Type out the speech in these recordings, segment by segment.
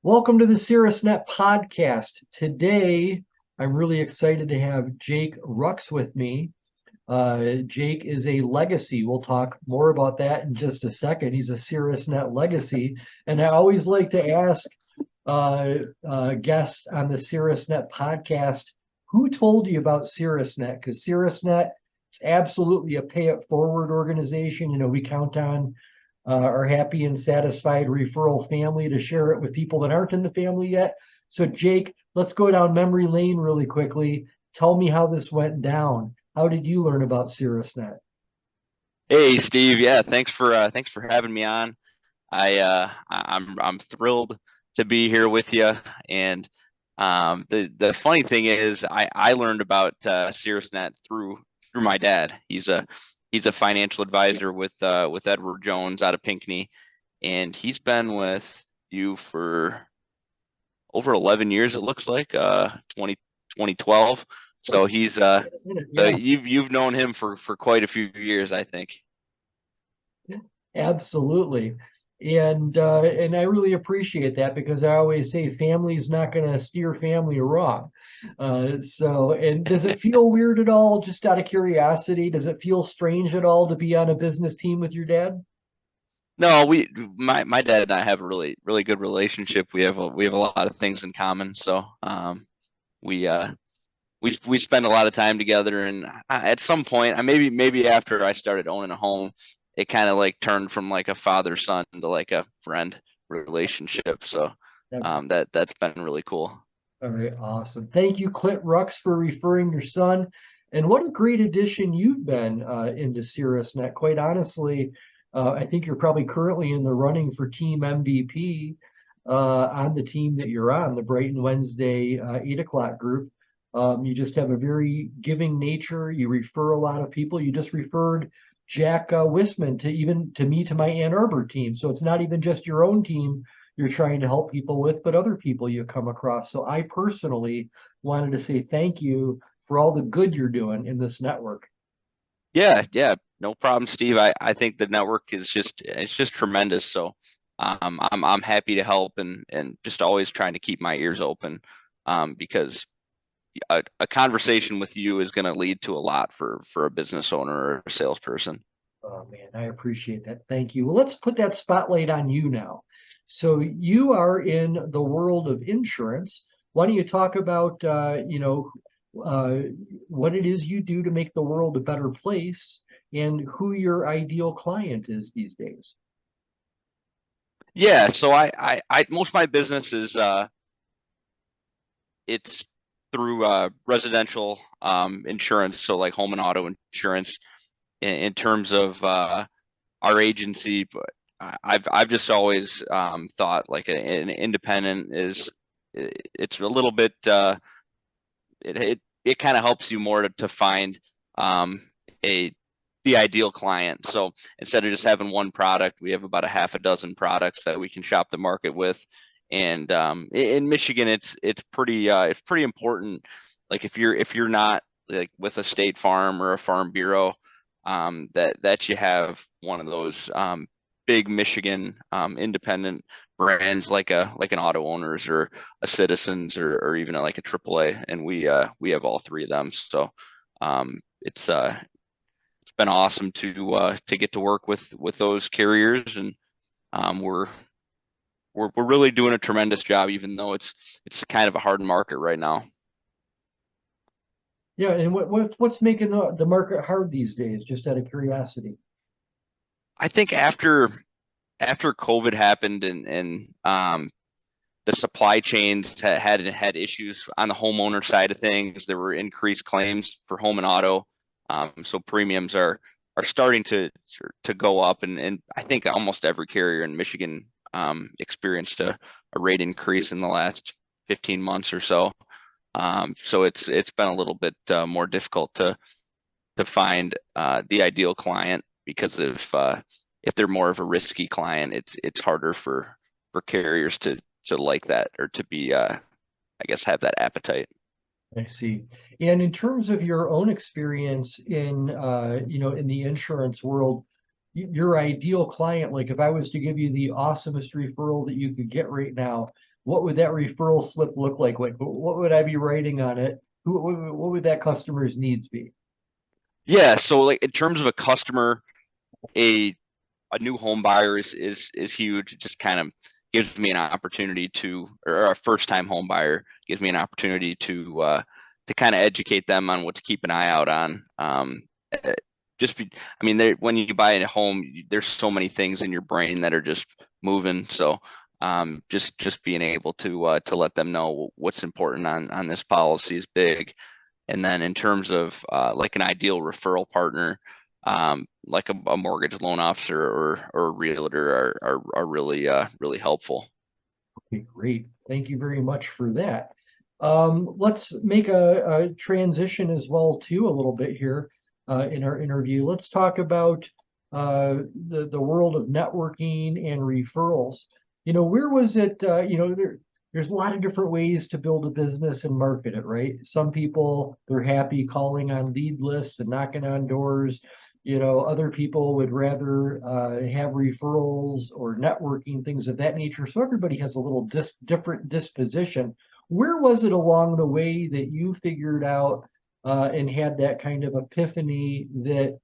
Welcome to the Caerusnet podcast. Today, I'm really excited to have Jake Rux with me. Jake is a legacy. We'll talk more about that in just a second. He's a Caerusnet legacy. And I always like to ask uh, guests on the Caerusnet podcast, who told you about Caerusnet? Because Caerusnet is absolutely a pay it forward organization. We count on our happy and satisfied referral family to share it with people that aren't in the family yet. So, Jake, let's go down memory lane really quickly. Tell me how this went down. How did you learn about Caerusnet? Hey Steve, yeah, thanks for having me on. I'm thrilled to be here with you. And the funny thing is, I learned about Caerusnet through my dad. He's a financial advisor with Edward Jones out of Pinckney, and he's been with you for over 11 years. It looks like 2012. So Yeah, you've known him for quite a few years, I think. absolutely. And I really appreciate that because I always say family's not going to steer family wrong. And does it feel weird at all, just out of curiosity? Does it feel strange at all to be on a business team with your dad? No, my dad and I have a really good relationship. We have a lot of things in common. So we we spend a lot of time together. And at some point, maybe after I started owning a home, it kind of like turned from like a father son to like a friend relationship. So That's that's been really cool. All right, awesome. Thank you, Clint Rux, for referring your son. And what a great addition you've been into CirrusNet. Quite honestly, I think you're probably currently in the running for Team MVP on the team that you're on, the Brighton Wednesday 8 o'clock group. You just have a very giving nature. You refer a lot of people. You just referred Jack Wisman to me to my Ann Arbor team. So it's not even just your own team you're trying to help people with, but other people you come across. So I personally wanted to say thank you for all the good you're doing in this network. Yeah, no problem, Steve. I think the network is just tremendous. So I'm happy to help and just always trying to keep my ears open because a conversation with you is going to lead to a lot for a business owner or a salesperson. Oh man, I appreciate that. Thank you. Well, let's put that spotlight on you now. So you are in the world of insurance. Why don't you talk about uh, what it is you do to make the world a better place and who your ideal client is these days? Yeah, so I most of my business is it's through residential insurance, so like home and auto insurance in terms of our agency. But I've just always thought like an independent is it's a little bit it kind of helps you more to find a the ideal client. So instead of just having one product, we have about a half a dozen products that we can shop the market with. And in Michigan, it's pretty important. Like if you're not like with a State Farm or a Farm Bureau, that you have one of those big Michigan independent brands like an Auto Owners or a Citizens or even like a AAA, and we have all three of them. So it's been awesome to get to work with those carriers, and um, we're we're really doing a tremendous job, even though it's kind of a hard market right now. Yeah, and what's making the market hard these days, just out of curiosity? I think after COVID happened and the supply chains had issues on the homeowner side of things. There were increased claims for home and auto, so premiums are starting to go up, and I think almost every carrier in Michigan experienced a rate increase in the last 15 months or so. So it's been a little bit more difficult to find the ideal client because if they're more of a risky client, it's harder for carriers to like that or to be I guess have that appetite. I see. And in terms of your own experience in the insurance world, your ideal client, like if I was to give you the awesomest referral that you could get right now, what would that referral slip look like? What would I be writing on it? What would that customer's needs be? Yeah, so like in terms of a customer, a a new home buyer is huge. It just kind of gives me an opportunity to, or a first time home buyer gives me an opportunity to kind of educate them on what to keep an eye out on. Uh, I mean, when you buy a home, there's so many things in your brain that are just moving. So just being able to let them know what's important on this policy is big. And then in terms of like an ideal referral partner, like a mortgage loan officer or a realtor are really really helpful. Okay, great. Thank you very much for that. Let's make a transition as well too a little bit here in our interview. Let's talk about the world of networking and referrals. Where was it? There's a lot of different ways to build a business and market it, right? Some people, they're happy calling on lead lists and knocking on doors. Other people would rather have referrals or networking, things of that nature. So everybody has a little different disposition. Where was it along the way that you figured out and had that kind of epiphany that,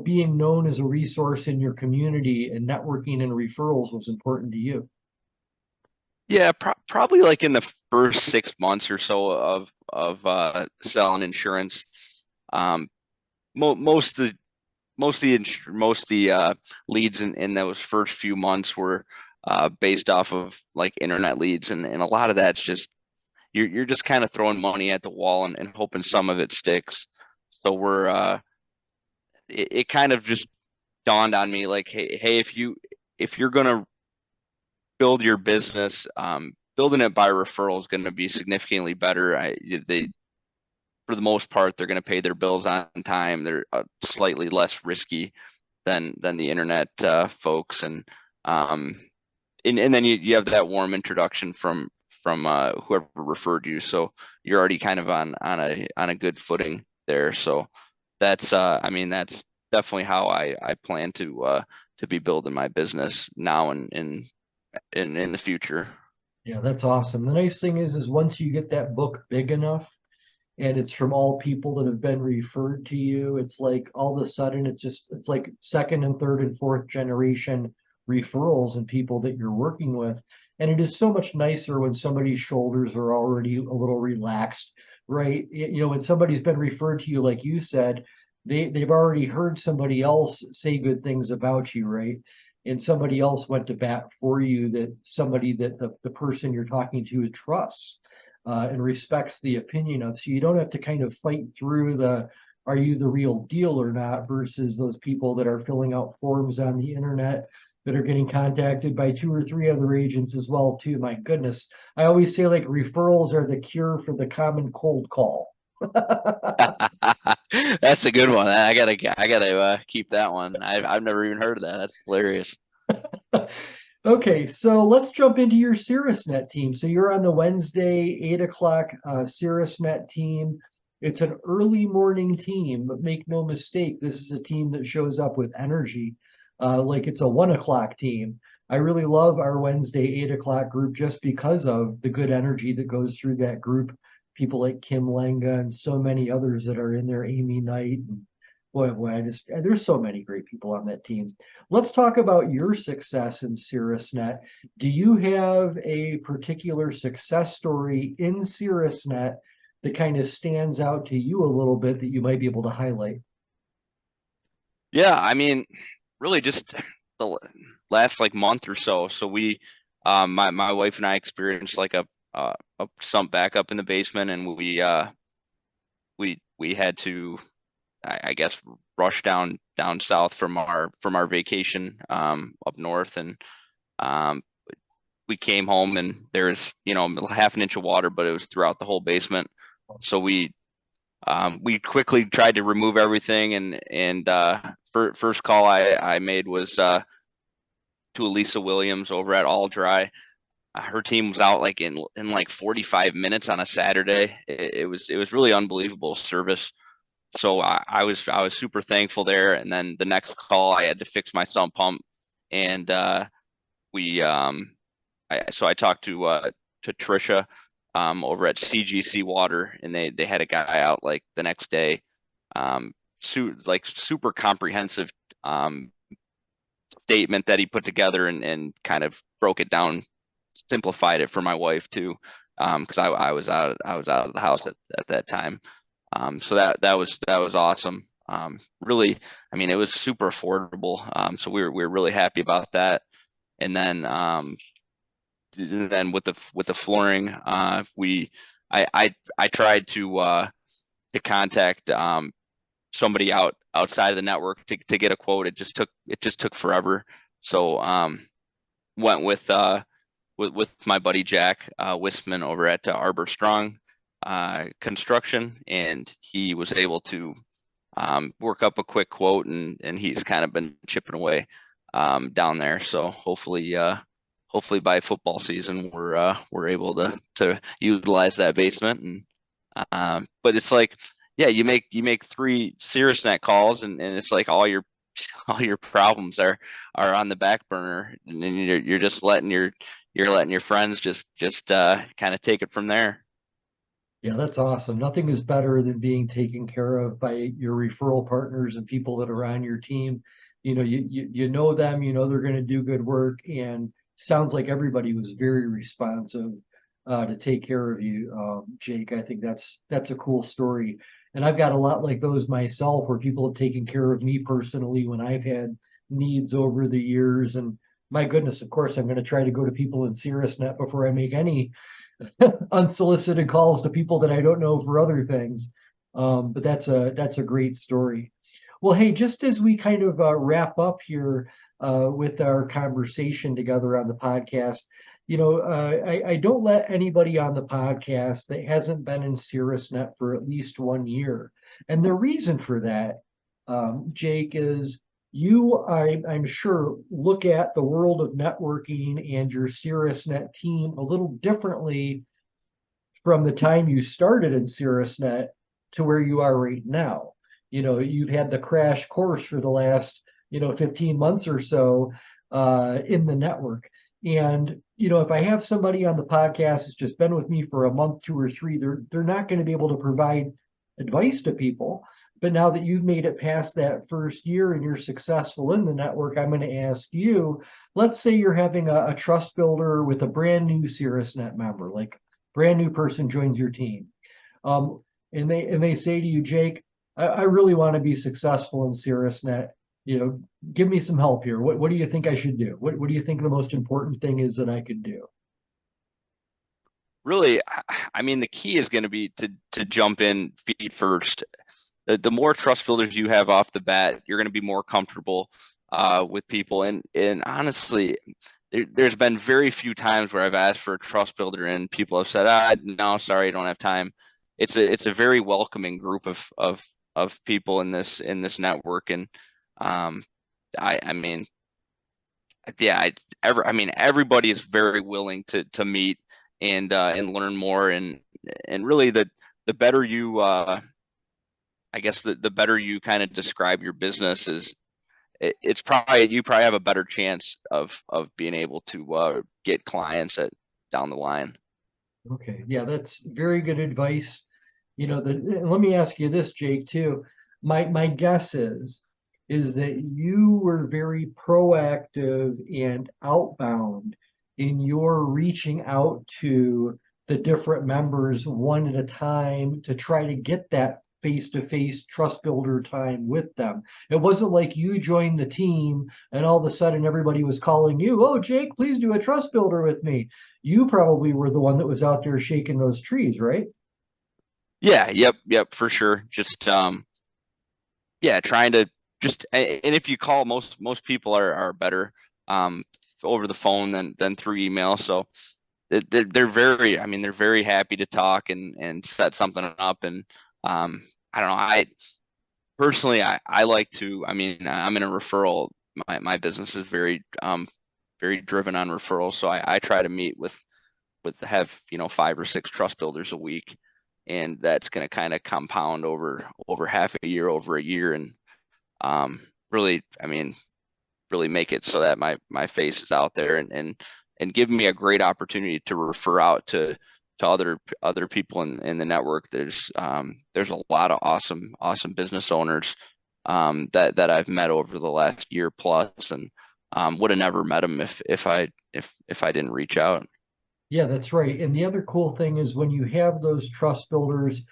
being known as a resource in your community and networking and referrals was important to you? Yeah, probably like in the first 6 months or so of selling insurance. Um, mo most of the leads in those first few months were based off of like internet leads, and a lot of that's just you're just kind of throwing money at the wall and hoping some of it sticks. So it kind of just dawned on me like, hey, if you're gonna build your business, building it by referral is going to be significantly better. They For the most part, they're going to pay their bills on time. They're slightly less risky than the internet folks, um, and then you have that warm introduction from whoever referred you, so you're already kind of on a good footing there. So I mean that's definitely how I plan to be building my business now and in the future. Yeah, that's awesome. The nice thing is once you get that book big enough, and it's from all people that have been referred to you. It's like all of a sudden it's like second and third and fourth generation referrals and people that you're working with. And it is so much nicer when somebody's shoulders are already a little relaxed, right? When somebody's been referred to you, like you said, they've already heard somebody else say good things about you, right? And somebody else went to bat for you, that somebody that the person you're talking to trusts and respects the opinion of. So you don't have to kind of fight through are you the real deal or not versus those people that are filling out forms on the internet that are getting contacted by two or three other agents as well too. My goodness. I always say like referrals are the cure for the common cold call. That's a good one. I gotta keep that one. I've never even heard of that. That's hilarious. Okay, so let's jump into your Caerusnet team. So you're on the Wednesday 8 o'clock Caerusnet team. It's an early morning team, but make no mistake, this is a team that shows up with energy, like it's a 1 o'clock team. I really love our Wednesday 8 o'clock group just because of the good energy that goes through that group. People like Kim Lenga and so many others that are in there, Amy Knight, and boy, there's so many great people on that team. Let's talk about your success in Caerusnet. Do you have a particular success story in Caerusnet that kind of stands out to you a little bit that you might be able to highlight? Yeah, I mean, really just the last like month or so. So my wife and I experienced like a sump back up in the basement, and we had to, I guess, rush down south from our vacation up north, and um, we came home and there's half an inch of water, but it was throughout the whole basement. So we quickly tried to remove everything, and first call I made was to Elisa Williams over at All Dry. Her team was out like in like 45 minutes on a Saturday. It was really unbelievable service. So I was super thankful there. And then the next call, I had to fix my sump pump, and we so I talked to to Trisha over at CGC Water, and they had a guy out like the next day, super comprehensive statement that he put together and kind of broke it down, simplified it for my wife too, because I was out of the house at that time. So that was awesome. Really, I mean, it was super affordable. So we were really happy about that. And then with the flooring, I tried to contact somebody outside of the network to get a quote. It just took forever. So went with my buddy Jack Wisman over at Arbor Strong Construction, and he was able to work up a quick quote, and he's kind of been chipping away down there. So hopefully by football season we're able to utilize that basement. And but it's like, yeah, you make 3 Caerusnet calls, and it's like all your problems are on the back burner, and then you're just letting your friends just kind of take it from there. Yeah, that's awesome. Nothing is better than being taken care of by your referral partners and people that are on your team. You know them, you know they're going to do good work, and sounds like everybody was very responsive to take care of you, Jake. I think that's a cool story, and I've got a lot like those myself, where people have taken care of me personally when I've had needs over the years. And my goodness, of course, I'm going to try to go to people in Caerusnet before I make any unsolicited calls to people that I don't know for other things. But that's a great story. Well, hey, just as we kind of wrap up here with our conversation together on the podcast, I don't let anybody on the podcast that hasn't been in Caerusnet for at least 1 year. And the reason for that, Jake, is I'm sure, look at the world of networking and your Caerusnet team a little differently from the time you started in Caerusnet to where you are right now. You've had the crash course for the last, 15 months or so in the network. And, if I have somebody on the podcast that's just been with me for a month, 2 or 3, they're not going to be able to provide advice to people. But now that you've made it past that first year and you're successful in the network, I'm going to ask you, let's say you're having a trust builder with a brand new Caerusnet member, like brand new person joins your team. And they say to you, Jake, I really want to be successful in Caerusnet. Give me some help here. What do you think I should do? What do you think the most important thing is that I could do? Really, I mean, the key is going to be to jump in feet first. The more trust builders you have off the bat, you're going to be more comfortable with people. And honestly, there's been very few times where I've asked for a trust builder and people have said, no, sorry, I don't have time. It's a very welcoming group of people in this network. And I mean, yeah, everybody is very willing to meet and learn more. And really the better you I guess the better you kind of describe your business is, it's probably, you probably have a better chance of being able to get clients down the line. Okay, yeah, that's very good advice. Let me ask you this, Jake, too. My guess is that you were very proactive and outbound in your reaching out to the different members one at a time to try to get that face-to-face trust builder time with them. It wasn't like you joined the team and all of a sudden everybody was calling you, oh, Jake, please do a trust builder with me. You probably were the one that was out there shaking those trees, right? Yeah, yep, for sure. Just yeah, trying to and if you call, most people are better over the phone than through email. So they're very, I mean, they're very happy to talk and set something up. And I don't know, I personally, I like to, I mean, I'm in a referral. My business is very driven on referrals. So I try to meet have 5 or 6 trust builders a week, and that's going to kind of compound over half a year, over a year. And really, I mean, really make it so that my face is out there, and and give me a great opportunity to refer out to other people in the network. There's a lot of awesome business owners that I've met over the last year plus, and would have never met them if I didn't reach out. Yeah, that's right. And the other cool thing is when you have those trust builders,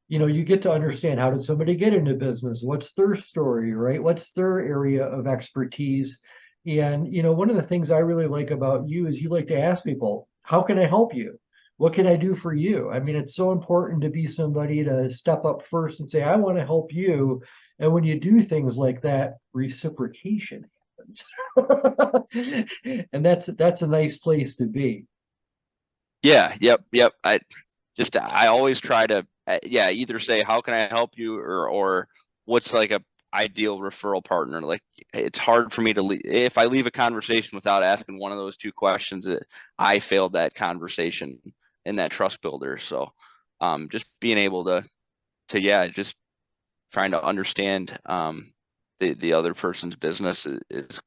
you get to understand, how did somebody get into business? What's their story, right? What's their area of expertise? And, one of the things I really like about you is you like to ask people, how can I help you? What can I do for you? I mean, it's so important to be somebody to step up first and say, I want to help you. And when you do things like that, reciprocation happens. And that's a nice place to be. Yeah, yep. I always try to either say how can I help you, or what's like a ideal referral partner. Like, it's hard for me to leave if I leave a conversation without asking one of those two questions, I failed that conversation in that trust builder. So just being able to just trying to understand the other person's business is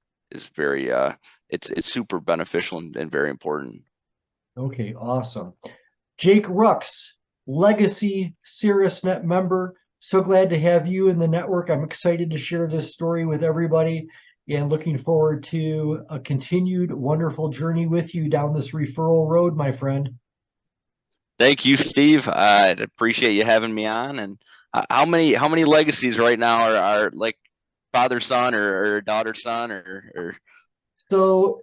very it's super beneficial and very important. Okay, awesome. Jake Rux, legacy Caerusnet member. So glad to have you in the network. I'm excited to share this story with everybody and looking forward to a continued wonderful journey with you down this referral road, my friend. Thank you, Steve. I appreciate you having me on. And how many legacies right now are like father son or daughter son or So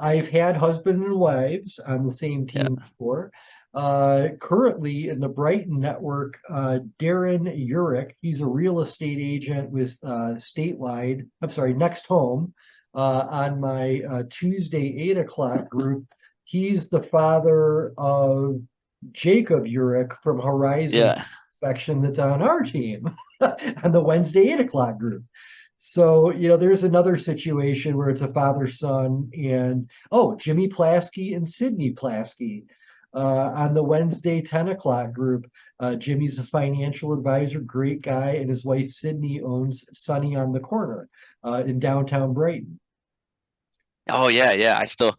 I've had husband and wives on the same yeah. team before. Currently in the Brighton network, Darren Urich, he's a real estate agent with Next Home, on my Tuesday 8 o'clock group. He's the father of Jacob Urich from Horizon Yeah. Inspection that's on our team on the Wednesday 8 o'clock group. So, there's another situation where it's a father-son, and Jimmy Plasky and Sydney Plasky on the Wednesday 10 o'clock group. Jimmy's a financial advisor, great guy, and his wife Sydney owns Sunny on the Corner in downtown Brighton. Oh yeah. I still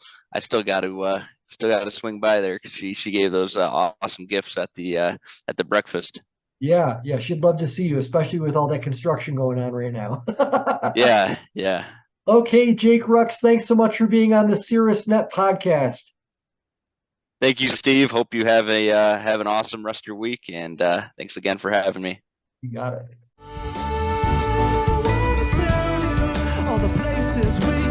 got to swing by there because she gave those awesome gifts at the breakfast. Yeah, she'd love to see you, especially with all that construction going on right now. Yeah. Okay, Jake Rux, thanks so much for being on the Caerusnet podcast. Thank you, Steve. Hope you have an awesome rest of your week, and thanks again for having me. You got it. All the places we